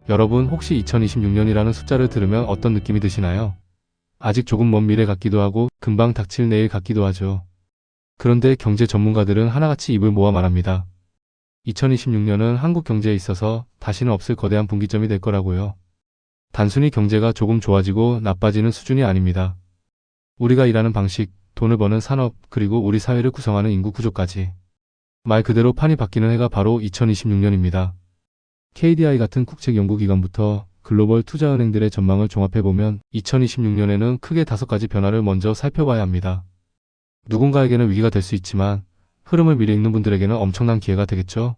여러분 혹시 2026년이라는 숫자를 들으면 어떤 느낌이 드시나요? 아직 조금 먼 미래 같기도 하고 금방 닥칠 내일 같기도 하죠. 그런데 경제 전문가들은 하나같이 입을 모아 말합니다. 2026년은 한국 경제에 있어서 다시는 없을 거대한 분기점이 될 거라고요. 단순히 경제가 조금 좋아지고 나빠지는 수준이 아닙니다. 우리가 일하는 방식, 돈을 버는 산업, 그리고 우리 사회를 구성하는 인구 구조까지. 말 그대로 판이 바뀌는 해가 바로 2026년입니다. KDI 같은 국책연구기관부터 글로벌 투자은행들의 전망을 종합해보면 2026년에는 크게 5가지 변화를 먼저 살펴봐야 합니다. 누군가에게는 위기가 될 수 있지만 흐름을 미리 읽는 분들에게는 엄청난 기회가 되겠죠.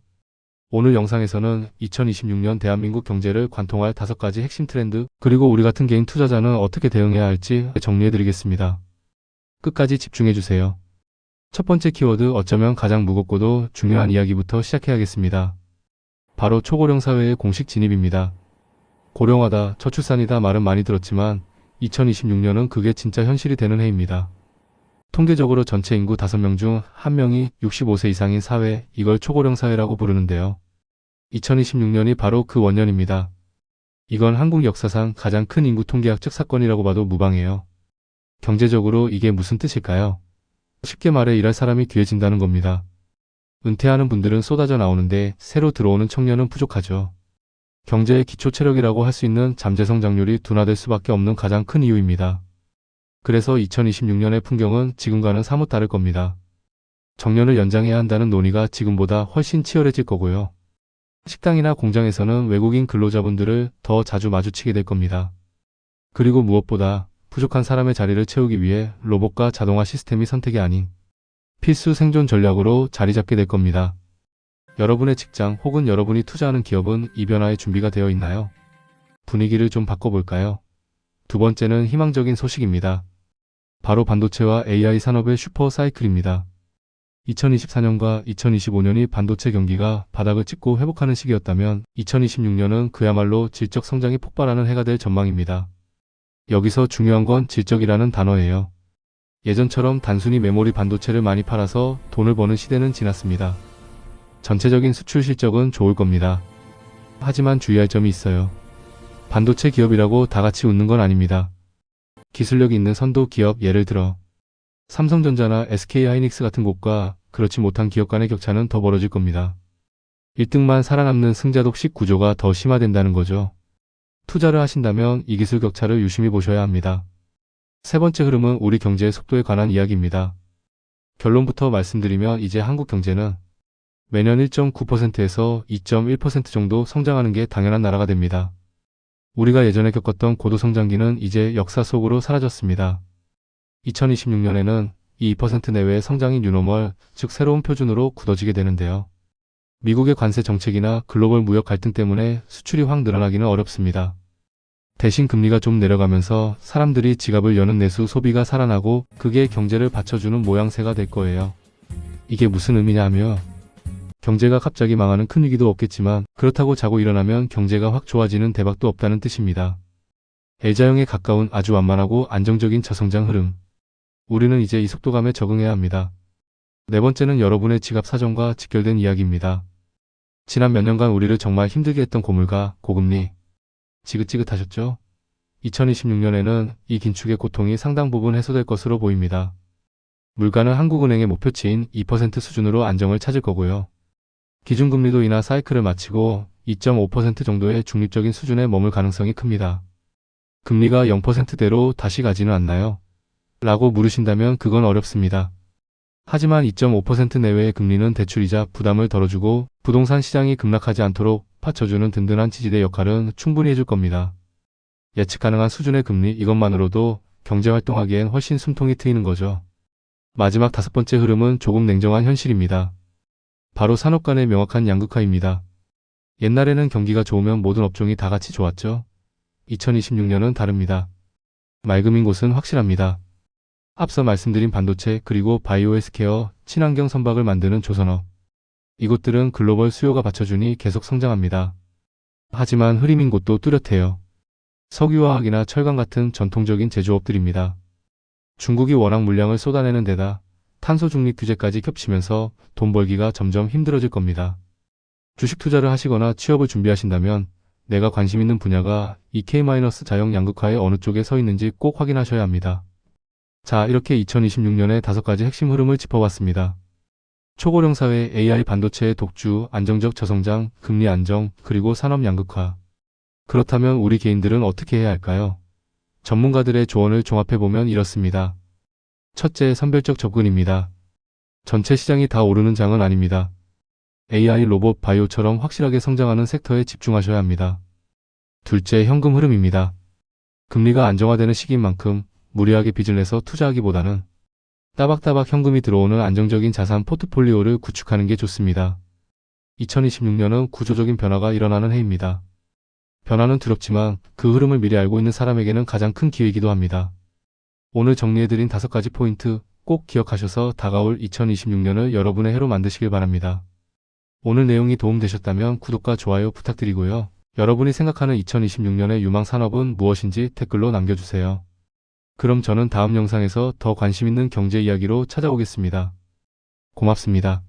오늘 영상에서는 2026년 대한민국 경제를 관통할 5가지 핵심 트렌드, 그리고 우리 같은 개인 투자자는 어떻게 대응해야 할지 정리해드리겠습니다. 끝까지 집중해주세요. 첫 번째 키워드, 어쩌면 가장 무겁고도 중요한 이야기부터 시작해야겠습니다. 바로 초고령 사회의 공식 진입입니다. 고령화다, 저출산이다 말은 많이 들었지만 2026년은 그게 진짜 현실이 되는 해입니다. 통계적으로 전체 인구 5명 중 1명이 65세 이상인 사회, 이걸 초고령 사회라고 부르는데요. 2026년이 바로 그 원년입니다. 이건 한국 역사상 가장 큰 인구 통계학적 사건이라고 봐도 무방해요. 경제적으로 이게 무슨 뜻일까요? 쉽게 말해 일할 사람이 귀해진다는 겁니다. 은퇴하는 분들은 쏟아져 나오는데 새로 들어오는 청년은 부족하죠. 경제의 기초 체력이라고 할 수 있는 잠재 성장률이 둔화될 수밖에 없는 가장 큰 이유입니다. 그래서 2026년의 풍경은 지금과는 사뭇 다를 겁니다. 정년을 연장해야 한다는 논의가 지금보다 훨씬 치열해질 거고요. 식당이나 공장에서는 외국인 근로자분들을 더 자주 마주치게 될 겁니다. 그리고 무엇보다 부족한 사람의 자리를 채우기 위해 로봇과 자동화 시스템이 선택이 아닌 필수 생존 전략으로 자리 잡게 될 겁니다. 여러분의 직장 혹은 여러분이 투자하는 기업은 이 변화에 준비가 되어 있나요? 분위기를 좀 바꿔볼까요? 두 번째는 희망적인 소식입니다. 바로 반도체와 AI 산업의 슈퍼 사이클입니다. 2024년과 2025년이 반도체 경기가 바닥을 찍고 회복하는 시기였다면 2026년은 그야말로 질적 성장이 폭발하는 해가 될 전망입니다. 여기서 중요한 건 질적이라는 단어예요. 예전처럼 단순히 메모리 반도체를 많이 팔아서 돈을 버는 시대는 지났습니다. 전체적인 수출 실적은 좋을 겁니다. 하지만 주의할 점이 있어요. 반도체 기업이라고 다 같이 웃는 건 아닙니다. 기술력이 있는 선도 기업, 예를 들어 삼성전자나 SK하이닉스 같은 곳과 그렇지 못한 기업 간의 격차는 더 벌어질 겁니다. 1등만 살아남는 승자독식 구조가 더 심화된다는 거죠. 투자를 하신다면 이 기술 격차를 유심히 보셔야 합니다. 세 번째 흐름은 우리 경제의 속도에 관한 이야기입니다. 결론부터 말씀드리면 이제 한국 경제는 매년 1.9%에서 2.1% 정도 성장하는 게 당연한 나라가 됩니다. 우리가 예전에 겪었던 고도성장기는 이제 역사 속으로 사라졌습니다. 2026년에는 이 2% 내외의 성장이 뉴노멀, 즉 새로운 표준으로 굳어지게 되는데요. 미국의 관세 정책이나 글로벌 무역 갈등 때문에 수출이 확 늘어나기는 어렵습니다. 대신 금리가 좀 내려가면서 사람들이 지갑을 여는 내수 소비가 살아나고 그게 경제를 받쳐주는 모양새가 될 거예요. 이게 무슨 의미냐며, 경제가 갑자기 망하는 큰 위기도 없겠지만 그렇다고 자고 일어나면 경제가 확 좋아지는 대박도 없다는 뜻입니다. L자형에 가까운 아주 완만하고 안정적인 저성장 흐름. 우리는 이제 이 속도감에 적응해야 합니다. 네 번째는 여러분의 지갑 사정과 직결된 이야기입니다. 지난 몇 년간 우리를 정말 힘들게 했던 고물가, 고금리. 지긋지긋하셨죠? 2026년에는 이 긴축의 고통이 상당 부분 해소될 것으로 보입니다. 물가는 한국은행의 목표치인 2% 수준으로 안정을 찾을 거고요. 기준금리도 인하 사이클을 마치고 2.5% 정도의 중립적인 수준에 머물 가능성이 큽니다. 금리가 0%대로 다시 가지는 않나요? 라고 물으신다면 그건 어렵습니다. 하지만 2.5% 내외의 금리는 대출이자 부담을 덜어주고 부동산 시장이 급락하지 않도록 받쳐주는 든든한 지지대 역할은 충분히 해줄 겁니다. 예측 가능한 수준의 금리, 이것만으로도 경제활동하기엔 훨씬 숨통이 트이는 거죠. 마지막 5번째 흐름은 조금 냉정한 현실입니다. 바로 산업 간의 명확한 양극화입니다. 옛날에는 경기가 좋으면 모든 업종이 다 같이 좋았죠. 2026년은 다릅니다. 맑음인 곳은 확실합니다. 앞서 말씀드린 반도체, 그리고 바이오 헬스케어, 친환경 선박을 만드는 조선업. 이곳들은 글로벌 수요가 받쳐주니 계속 성장합니다. 하지만 흐림인 곳도 뚜렷해요. 석유화학이나 철강 같은 전통적인 제조업들입니다. 중국이 워낙 물량을 쏟아내는 데다 탄소 중립 규제까지 겹치면서 돈 벌기가 점점 힘들어질 겁니다. 주식 투자를 하시거나 취업을 준비하신다면 내가 관심 있는 분야가 이 K-자형 양극화의 어느 쪽에 서 있는지 꼭 확인하셔야 합니다. 자, 이렇게 2026년의 5가지 핵심 흐름을 짚어봤습니다. 초고령 사회, AI 반도체의 독주, 안정적 저성장, 금리 안정, 그리고 산업 양극화. 그렇다면 우리 개인들은 어떻게 해야 할까요? 전문가들의 조언을 종합해보면 이렇습니다. 첫째, 선별적 접근입니다. 전체 시장이 다 오르는 장은 아닙니다. AI, 로봇, 바이오처럼 확실하게 성장하는 섹터에 집중하셔야 합니다. 둘째, 현금 흐름입니다. 금리가 안정화되는 시기인 만큼 무리하게 빚을 내서 투자하기보다는 따박따박 현금이 들어오는 안정적인 자산 포트폴리오를 구축하는 게 좋습니다. 2026년은 구조적인 변화가 일어나는 해입니다. 변화는 두렵지만 그 흐름을 미리 알고 있는 사람에게는 가장 큰 기회이기도 합니다. 오늘 정리해드린 5가지 포인트 꼭 기억하셔서 다가올 2026년을 여러분의 해로 만드시길 바랍니다. 오늘 내용이 도움되셨다면 구독과 좋아요 부탁드리고요. 여러분이 생각하는 2026년의 유망 산업은 무엇인지 댓글로 남겨주세요. 그럼 저는 다음 영상에서 더 관심 있는 경제 이야기로 찾아오겠습니다. 고맙습니다.